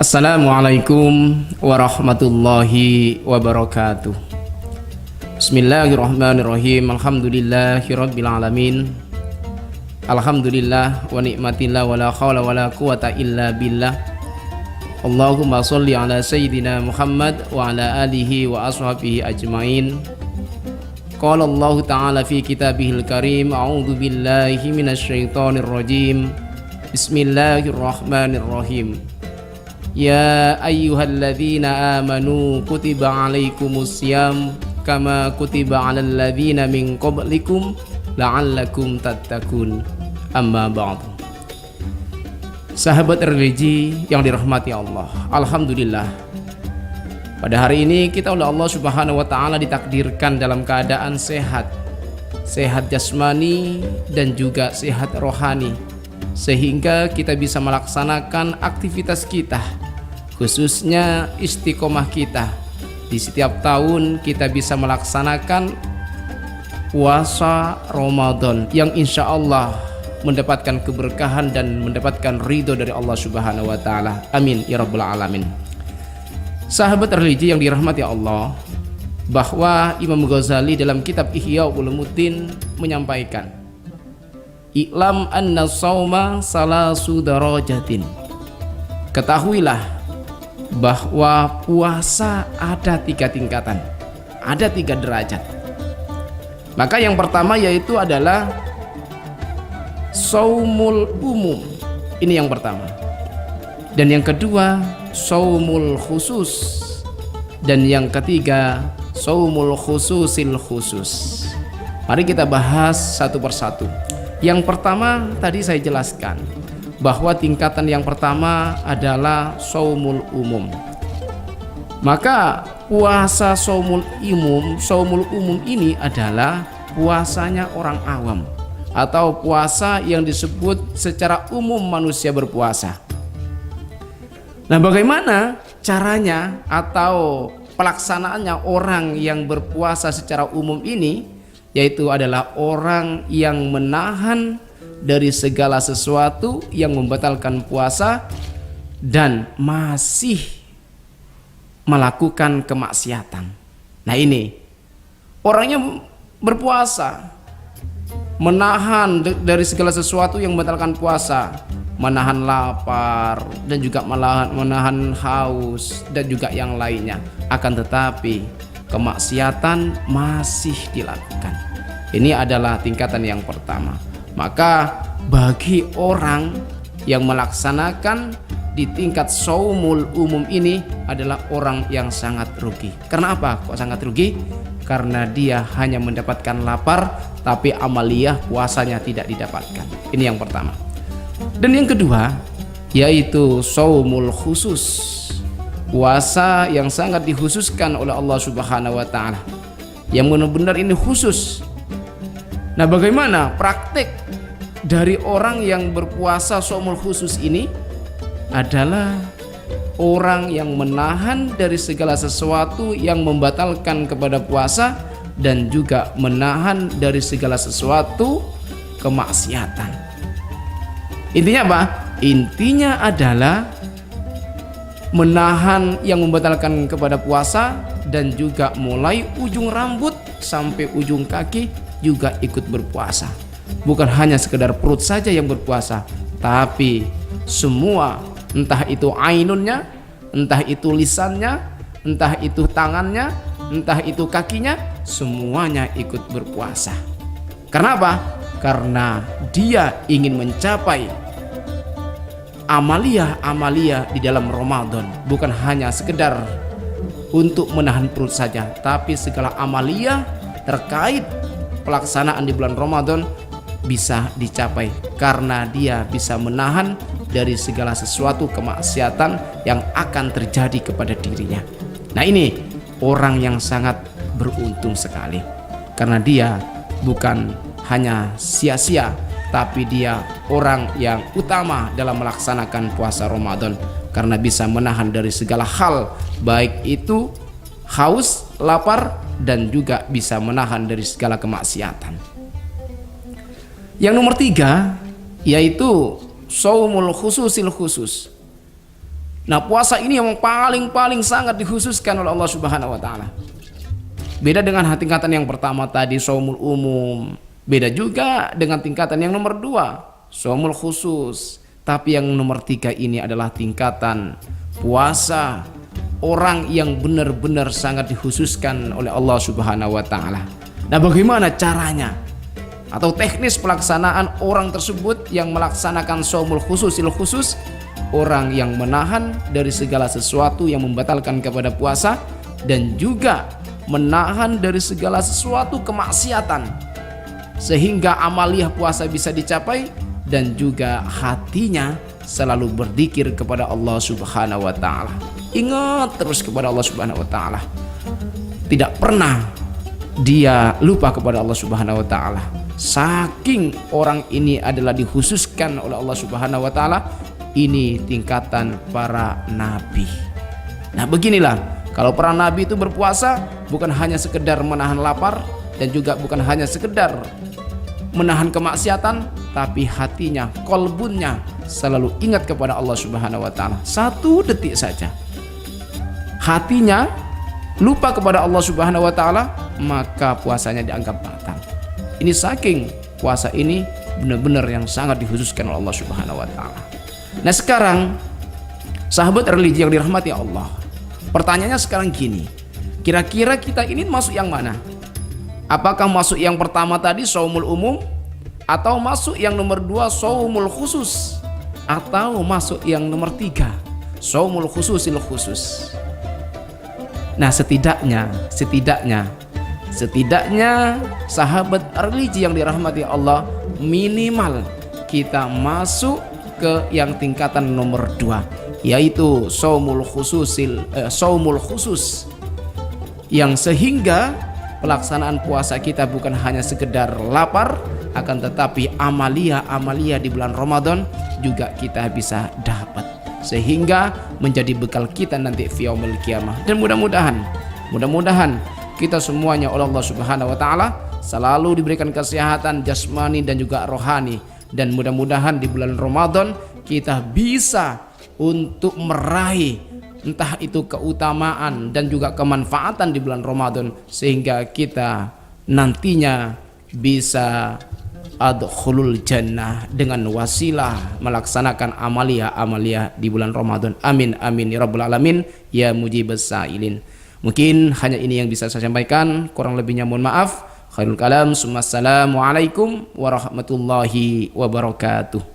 Assalamualaikum warahmatullahi wabarakatuh. Bismillahirrahmanirrahim. Alhamdulillahirabbil alamin. Alhamdulillah wa ni'matillah wa la haula wa la quwata illa billah. Allahumma sholli ala sayyidina Muhammad wa ala alihi wa ashabihi ajmain. Qala Allah ta'ala fi kitabihil karim, a'udzu billahi minasyaitonir rajim. Bismillahirrahmanirrahim. Ya ayyuhalladzina amanu kutiba alaikumusiyam kama kutiba alal ladzina min qablikum la'allakum tattaqun. Amma ba'du. Sahabat religi yang dirahmati Allah, alhamdulillah pada hari ini kita oleh Allah Subhanahu wa taala ditakdirkan dalam keadaan sehat jasmani dan juga sehat rohani, sehingga kita bisa melaksanakan aktivitas kita, khususnya istiqomah kita. Di setiap tahun kita bisa melaksanakan puasa Ramadan yang insya Allah mendapatkan keberkahan dan mendapatkan ridho dari Allah Subhanahu wa taala. Amin ya rabbal alamin. Sahabat religi yang dirahmati Allah, bahwa Imam Ghazali dalam kitab Ihya Ulumuddin menyampaikan, I'lam anna shauma salasu darajatin. Ketahuilah bahwa puasa ada 3 tingkatan, ada 3 derajat. Maka yang pertama yaitu adalah shaumul umum. Ini yang pertama. Dan yang kedua shaumul khusus. Dan yang ketiga shaumul khususil khusus. Mari kita bahas satu persatu. Yang pertama tadi saya jelaskan bahwa tingkatan yang pertama adalah shaumul umum. Maka puasa shaumul umum ini adalah puasanya orang awam, atau puasa yang disebut secara umum manusia berpuasa. Nah, bagaimana caranya atau pelaksanaannya orang yang berpuasa secara umum ini? Yaitu adalah orang yang menahan dari segala sesuatu yang membatalkan puasa dan masih melakukan kemaksiatan. Nah, ini orangnya berpuasa, menahan dari segala sesuatu yang membatalkan puasa, menahan lapar dan juga menahan haus dan juga yang lainnya. Akan tetapi kemaksiatan masih dilakukan. Ini adalah tingkatan yang pertama. Maka bagi orang yang melaksanakan di tingkat shaumul umum ini adalah orang yang sangat rugi. Karena apa kok sangat rugi? Karena dia hanya mendapatkan lapar, tapi amaliyah puasanya tidak didapatkan. Ini yang pertama. Dan yang kedua yaitu shaumul khusus, puasa yang sangat dikhususkan oleh Allah Subhanahu wa taala, yang benar-benar ini khusus. Nah, bagaimana praktik dari orang yang berpuasa shaumul khusus ini? Adalah orang yang menahan dari segala sesuatu yang membatalkan kepada puasa dan juga menahan dari segala sesuatu kemaksiatan. Intinya apa? Intinya adalah menahan yang membatalkan kepada puasa dan juga mulai ujung rambut sampai ujung kaki juga ikut berpuasa. Bukan hanya sekedar perut saja yang berpuasa, tapi semua, entah itu ainunnya, entah itu lisannya, entah itu tangannya, entah itu kakinya, semuanya ikut berpuasa. Karena apa? Karena dia ingin mencapai amaliyah di dalam Ramadan, bukan hanya sekedar untuk menahan perut saja, tapi segala amaliyah terkait pelaksanaan di bulan Ramadan bisa dicapai karena dia bisa menahan dari segala sesuatu kemaksiatan yang akan terjadi kepada dirinya. Nah, ini orang yang sangat beruntung sekali karena dia bukan hanya sia-sia, tapi dia orang yang utama dalam melaksanakan puasa Ramadan karena bisa menahan dari segala hal, baik itu haus, lapar, dan juga bisa menahan dari segala kemaksiatan. Yang nomor 3 yaitu shaumul khususil khusus. Nah, puasa ini yang paling sangat dikhususkan oleh Allah Subhanahu wa taala. Beda dengan tingkatan yang pertama tadi, shaumul umum. Beda juga dengan tingkatan yang nomor 2, shaumul khusus. Tapi yang nomor 3 ini adalah tingkatan puasa orang yang benar-benar sangat dikhususkan oleh Allah Subhanahu wa taala. Nah, bagaimana caranya atau teknis pelaksanaan orang tersebut yang melaksanakan shaumul khususil khusus? Orang yang menahan dari segala sesuatu yang membatalkan kepada puasa dan juga menahan dari segala sesuatu kemaksiatan sehingga amaliyah puasa bisa dicapai, dan juga hatinya selalu berzikir kepada Allah Subhanahu wa taala. Ingat terus kepada Allah Subhanahu wa taala. Tidak pernah dia lupa kepada Allah Subhanahu wa taala. Saking orang ini adalah dikhususkan oleh Allah Subhanahu wa taala. Ini tingkatan para nabi. Nah, beginilah, kalau para nabi itu berpuasa bukan hanya sekedar menahan lapar dan juga bukan hanya sekedar menahan kemaksiatan, tapi hatinya, kolbunnya selalu ingat kepada Allah Subhanahu wa taala. 1 detik saja hatinya lupa kepada Allah Subhanahu wa taala, maka puasanya dianggap batal. Ini saking puasa ini benar-benar yang sangat dikhususkan oleh Allah Subhanahu wa taala. Nah, sekarang sahabat religi yang dirahmati Allah, pertanyaannya sekarang gini, kira-kira kita ini masuk yang mana? Apakah masuk yang pertama tadi, shaumul umum, atau masuk yang nomor 2, shaumul khusus, atau masuk yang nomor 3, shaumul khususil khusus? Nah, setidaknya sahabat religi yang dirahmati Allah, minimal kita masuk ke yang tingkatan nomor 2, yaitu shaumul khusus, yang sehingga pelaksanaan puasa kita bukan hanya sekedar lapar, akan tetapi amalia di bulan Ramadan juga kita bisa dapat, sehingga menjadi bekal kita nanti fi yaumil qiyamah. Dan mudah-mudahan kita semuanya oleh Allah Subhanahu wa taala selalu diberikan kesehatan jasmani dan juga rohani, dan mudah-mudahan di bulan Ramadan kita bisa untuk meraih entah itu keutamaan dan juga kemanfaatan di bulan Ramadan, sehingga kita nantinya bisa adkhulul jannah dengan wasilah melaksanakan amalia di bulan Ramadan. Amin amin ya rabbal alamin ya mujibas sa'ilin. Mungkin hanya ini yang bisa saya sampaikan, kurang lebihnya mohon maaf. Khairul kalam, assalamualaikum warahmatullahi wabarakatuh.